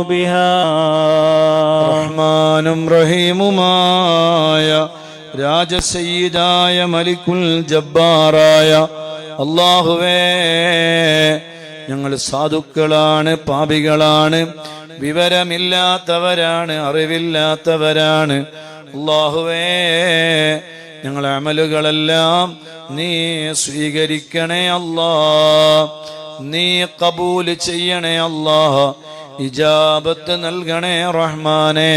بها റഹ്മാനും റഹീമുമായ രാജസയ്യിദായ മലിക്കുൽ ജബ്ബാറായ അല്ലാഹുവേ, ഞങ്ങൾ സാധുക്കളാണ്, പാപികളാണ്, വിവരമില്ലാത്തവരാണ്, അറിവില്ലാത്തവരാണ്. അല്ലാഹുവേ, ഞങ്ങളെ അമലുകളെല്ലാം നീ സ്വീകരിക്കണേ അല്ലാ, നീ കബൂൽ ചെയ്യണേ അല്ലാ, ഇജാബത്ത് നൽകണേ റഹ്മാനേ.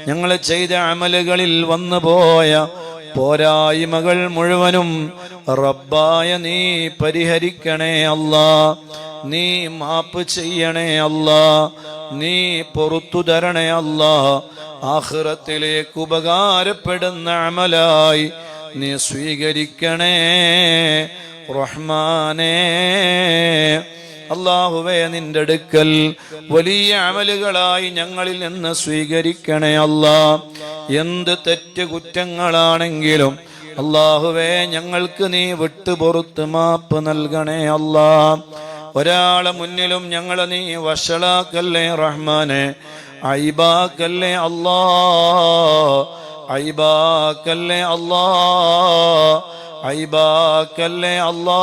ഞങ്ങൾ ചെയ്ത അമലുകളിൽ വന്നുപോയ പോരായ്മകൾ മുഴുവനും റബ്ബായ നീ പരിഹരിക്കണേ അല്ലാ, നീ മാപ്പ് ചെയ്യണേ അല്ലാ, നീ പൊറുത്തു തരണേ അല്ലാ. ആഖിറത്തിലേക്ക് ഉപകാരപ്പെടുന്ന അമലായി നീ സ്വീകരിക്കണേ റഹ്മാനേ. അല്ലാഹുവേ, നിന്റെ അടുക്കൽ വലിയ അമലുകളായി ഞങ്ങളിൽ നിന്ന് സ്വീകരിക്കണേ അല്ലാ. എന്ത് തെറ്റ് കുറ്റങ്ങളാണെങ്കിലും അല്ലാഹുവേ, ഞങ്ങൾക്ക് നീ വിട്ടുപുറത്ത് മാപ്പ് നൽകണേ അല്ലാ. ഒരാളെ മുന്നിലും ഞങ്ങളെ നീ വഷളാക്കല്ലേ റഹ്മാനെ, ഐബാക്കല്ലേ അല്ലാ, ഐബാക്കല്ലേ അല്ലാ, ഐബാക്കല്ലേ അല്ലാ.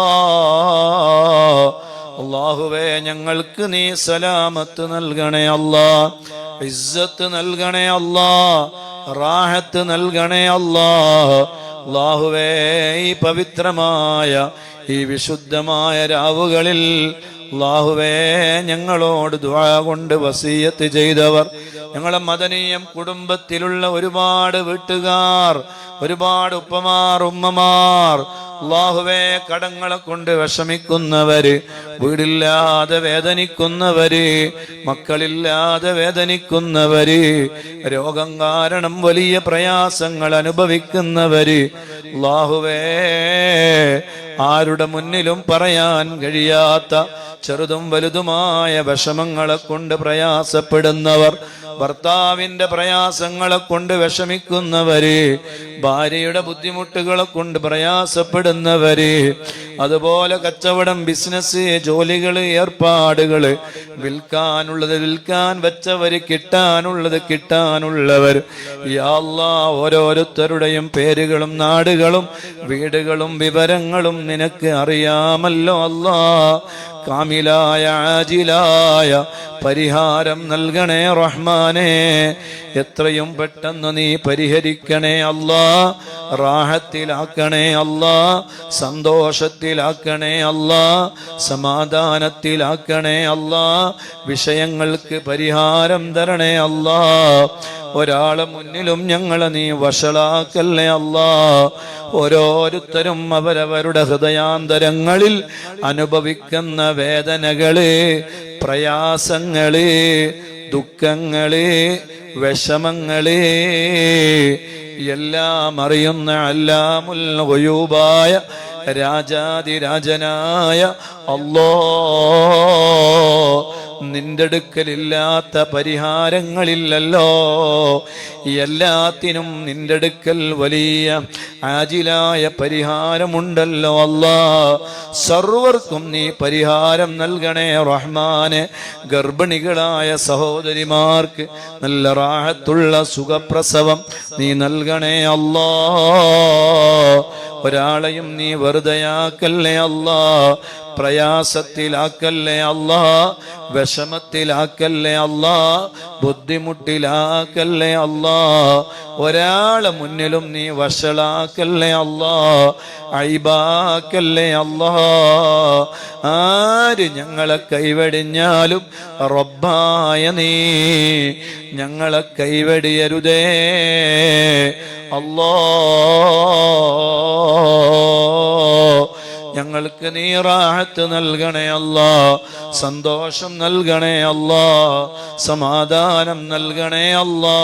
അല്ലാഹുവേ, ഞങ്ങൾക്ക് നീ സലാമത്ത് നൽകണേ അല്ലാ, ഇസ്സത്ത് നൽകണേ അല്ലാ, റാഹത്ത് നൽകണേ അല്ലാ. അല്ലാഹുവേ, ഈ പവിത്രമായ ഈ വിശുദ്ധമായ രാവുകളിൽ അല്ലാഹുവേ, ഞങ്ങളോട് ദുആ കൊണ്ട് വസിയത്ത് ചെയ്തവർ, ഞങ്ങളെ മദനീയം കുടുംബത്തിലുള്ള ഒരുപാട് വീട്ടുകാർ, ഒരുപാട് ഉപ്പമാർ, ഉമ്മമാർ, അല്ലാഹുവേ, കടങ്ങളെ കൊണ്ട് വിഷമിക്കുന്നവര്, വീടില്ലാതെ വേദനിക്കുന്നവര്, മക്കളില്ലാതെ വേദനിക്കുന്നവര്, രോഗം കാരണം വലിയ പ്രയാസങ്ങൾ അനുഭവിക്കുന്നവര്, അല്ലാഹുവേ, ആരുടെ മുന്നിലും പറയാൻ കഴിയാത്ത ചെറുതും വലുതുമായ വിഷമങ്ങളെ കൊണ്ട് പ്രയാസപ്പെടുന്നവർ, ഭർത്താവിന്റെ പ്രയാസങ്ങളെ കൊണ്ട് വിഷമിക്കുന്നവര്, ഭാര്യയുടെ ബുദ്ധിമുട്ടുകളെ കൊണ്ട് പ്രയാസപ്പെടുന്നവര്, അതുപോലെ കച്ചവടം, ബിസിനസ്, ജോലികള്, ഏർപ്പാടുകള്, വിൽക്കാനുള്ളത് വിൽക്കാൻ വെച്ചവര്, കിട്ടാനുള്ളത് കിട്ടാനുള്ളവർ, യാ അല്ലാഹ്, ഓരോരുത്തരുടെയും പേരുകളും നാടുകളും വീടുകളും വിവരങ്ങളും നിനക്ക് അറിയാമല്ലോ അല്ലാഹ്. കാമിലായ ആജിലായ പരിഹാരം നൽകണേ റഹ്മാനേ. എത്രയും പെട്ടെന്ന് നീ പരിഹരിക്കണേ അല്ലാ, റാഹത്തിലാക്കണേ അല്ലാ, സന്തോഷത്തിലാക്കണേ അല്ലാ, സമാധാനത്തിലാക്കണേ അല്ലാ, വിഷയങ്ങൾക്ക് പരിഹാരം തരണേ അല്ലാ. ഒരാളെ മുന്നിലും ഞങ്ങളെ നീ വഷളാക്കല്ലേ അല്ലാ. ഓരോരുത്തരും അവരവരുടെ ഹൃദയാന്തരങ്ങളിൽ അനുഭവിക്കുന്ന വേദനകള്, പ്രയാസങ്ങള്, ദുഃഖങ്ങള്, വിഷമങ്ങള് എല്ലാം അറിയുന്ന അല്ലാമുൽ ഗുയൂബായ രാജാതിരാജനായ അല്ലാഹ്, നിന്റെ അടുക്കലില്ലാത്ത പരിഹാരങ്ങളില്ലല്ലോ. എല്ലാത്തിനും നിന്റെ അടുക്കൽ വലിയ ആജിലായ പരിഹാരമുണ്ടല്ലോ അല്ലാ. സർവർക്കും നീ പരിഹാരം നൽകണേ റഹ്മാനെ. ഗർഭിണികളായ സഹോദരിമാർക്ക് നല്ല റാഹത്തുള്ള സുഖപ്രസവം നീ നൽകണേ അല്ലാ. ഒരാളെയും നീ വെറുതെയാക്കല്ലേ അല്ലാ, പ്രയാസത്തിലാക്കല്ലേ അല്ലാ, വിഷമത്തിലാക്കല്ലേ അല്ലാ, ബുദ്ധിമുട്ടിലാക്കല്ലേ അല്ലാ. ഒരാളെ മുന്നിലും നീ വഷളാക്കല്ലേ അല്ലാ, ഐബാക്കല്ലേ അല്ലാ. ആര് ഞങ്ങളെ കൈവടിഞ്ഞാലും റബ്ബായ നീ ഞങ്ങളെ കൈവടിയരുതേ അല്ലാ. ഞങ്ങൾക്ക് നീ റാഹത്ത് നൽകണേ അല്ലാ, സന്തോഷം നൽകണേ അല്ലാ, സമാധാനം നൽകണേ അല്ലാ,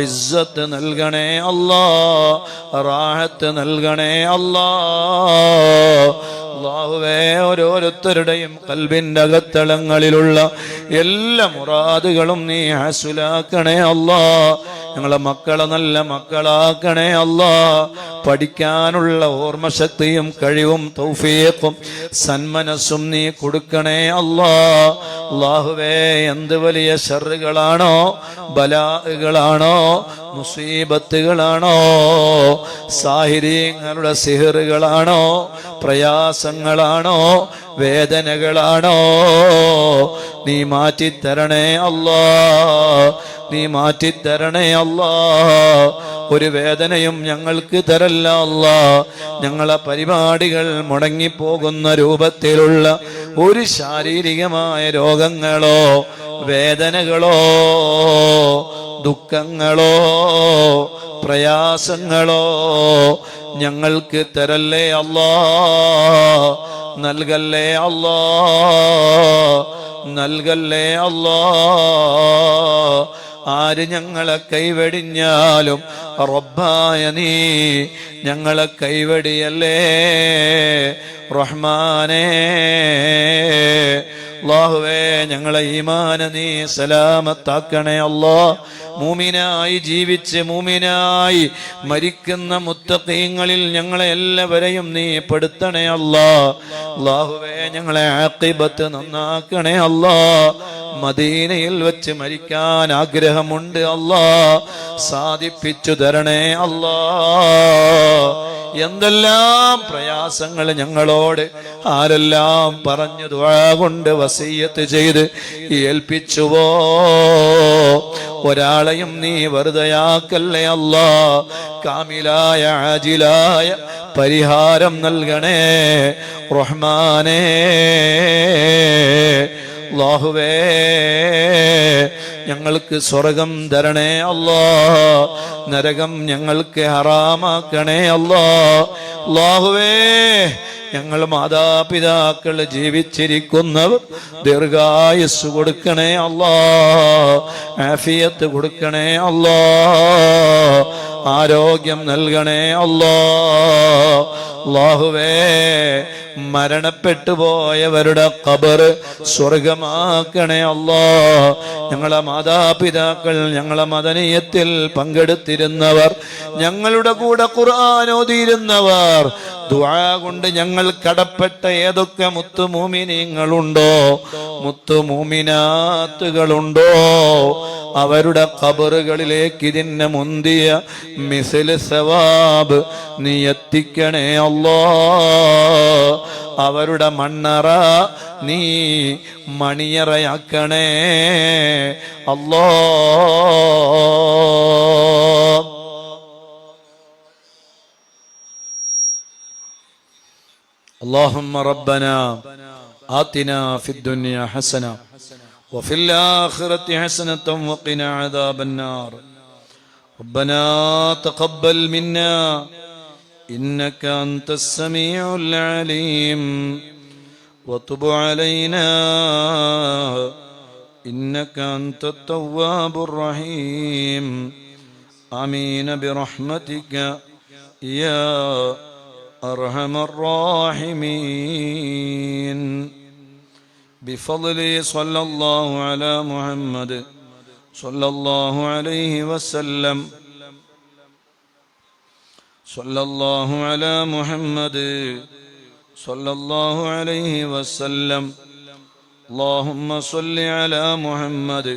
ഇസ്സത്ത് നൽകണേ അല്ലാ, റാഹത്ത് നൽകണേ അല്ലാ. അല്ലാഹുവേ, ഓരോരുത്തരുടെയും ഖൽബിന്റെ അകത്തളങ്ങളിലുള്ള എല്ലാ മുറാദുകളും നീ ഹസുലാക്കണേ അല്ലാ. ഞങ്ങളെ മക്കളെ നല്ല മക്കളാക്കണേ അല്ലാ. പഠിക്കാനുള്ള ഓർമ്മശക്തിയും കഴിവും തൗഫീഖും സന്മനസ്സും നീ കൊടുക്കണേ അല്ലാ. അല്ലാഹുവേ, എന്ത് വലിയ ശർറുകളാണോ, ബലാകളാണോ, മുസീബത്തുകളാണോ, സാഹിര്യങ്ങളുടെ സിഹറുകളാണോ, പ്രയാസങ്ങളാണോ, വേദനകളാണോ, നീ മാറ്റിത്തരണേ അല്ലാ. നീ മാറ്റിത്തരണേ അല്ലാ. ഒരു വേദനയും ഞങ്ങൾക്ക് തരല്ല അല്ലാ. ഞങ്ങളെ പരിപാടികൾ മുടങ്ങിപ്പോകുന്ന രൂപത്തിലുള്ള ഒരു ശാരീരികമായ രോഗങ്ങളോ വേദനകളോ ദുഃഖങ്ങളോ പ്രയാസങ്ങളോ ഞങ്ങൾക്ക് തരല്ലേ അല്ലാ. നൽകല്ലേ അല്ലാ, നൽകല്ലേ അല്ലാ. ആര് ഞങ്ങളെ കൈവെടിഞ്ഞാലും റബ്ബായ നീ ഞങ്ങളെ കൈവെടിയല്ലേ റഹ്മാനേ. അല്ലാഹുവേ, ഞങ്ങളെ ഈമാന നീ സലാമത്താക്കണേ അല്ലാ. മൂമിനായി ജീവിച്ച് മൂമിനായി മരിക്കുന്ന മുത്തഖീങ്ങളിൽ ഞങ്ങളെ എല്ലാവരെയും നീ പെടുത്തണേ അല്ലാ. അല്ലാഹുവേ, ഞങ്ങളെ ആഖിബത്ത് നന്നാക്കണേ അല്ലാ. മദീനയിൽ വെച്ച് മരിക്കാൻ ആഗ്രഹമുണ്ട് അല്ലാ, സാധിപ്പിച്ചു തരണേ അല്ലാ. എന്തെല്ലാം പ്രയാസങ്ങൾ ഞങ്ങളോട് ആരെല്ലാം പറഞ്ഞു ദുആ കൊണ്ട് വസിയ്യത്ത് ചെയ്ത് ഏൽപ്പിച്ചുവോ, ഒരാളെയും നീ വെറുതെയാക്കല്ലേ അല്ലാ. കാമിലായ ആജിലായ പരിഹാരം നൽകണേ റഹ്മാനേ. അല്ലാഹുവേ, ഞങ്ങൾക്ക് സ്വർഗം തരണേ അല്ലാ. നരകം ഞങ്ങൾക്ക് ഹറാമാക്കണേ അല്ലാ. അല്ലാഹുവേ, ഞങ്ങൾ മാതാപിതാക്കൾ ജീവിച്ചിരിക്കുന്നവർ ദീർഘായുസ് കൊടുക്കണേ അല്ലാ. ആഫിയത്ത് കൊടുക്കണേ അല്ലാ. ആരോഗ്യം നൽകണേ അല്ലാ. അല്ലാഹുവേ, മരണപ്പെട്ടു പോയവരുടെ ഖബർ സ്വർഗമാക്കണേ അല്ലാ. ഞങ്ങളെ മാതാപിതാക്കൾ ഞങ്ങളെ മദനിയത്തിൽ പങ്കെടുത്തിരുന്നവർ, ഞങ്ങളുടെ കൂടെ ഖുർആൻ ഓതിയിരുന്നവർ, ദുആ കൊണ്ട് ഞങ്ങൾ കടപ്പെട്ട ഏതൊക്കെ മുത്തുമൂമിനീങ്ങളുണ്ടോ മുത്തുമൂമിനാത്തുകളുണ്ടോ അവരുടെ ഖബറുകളിലേക്ക് ഇതിന്റെ മുന്തിയ മിസ്ൽ സവാബ് നീ എത്തിക്കണേ അല്ലാ. അവരുടെ മണ്ണറ നീ മണിയറയാക്കണേ അല്ലാ. اللهم ربنا آتنا في الدنيا حسنة وفي الآخرة حسنة وقنا عذاب النار. ربنا تقبل منا إنك أنت السميع العليم وتب علينا إنك أنت التواب الرحيم. آمين برحمتك يا أرحم الراحمين. بفضل صلى الله على محمد صلى الله عليه وسلم. صلى الله على محمد صلى الله عليه وسلم. اللهم صل على محمد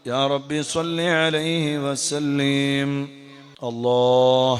يا رب صل عليه وسلم. الله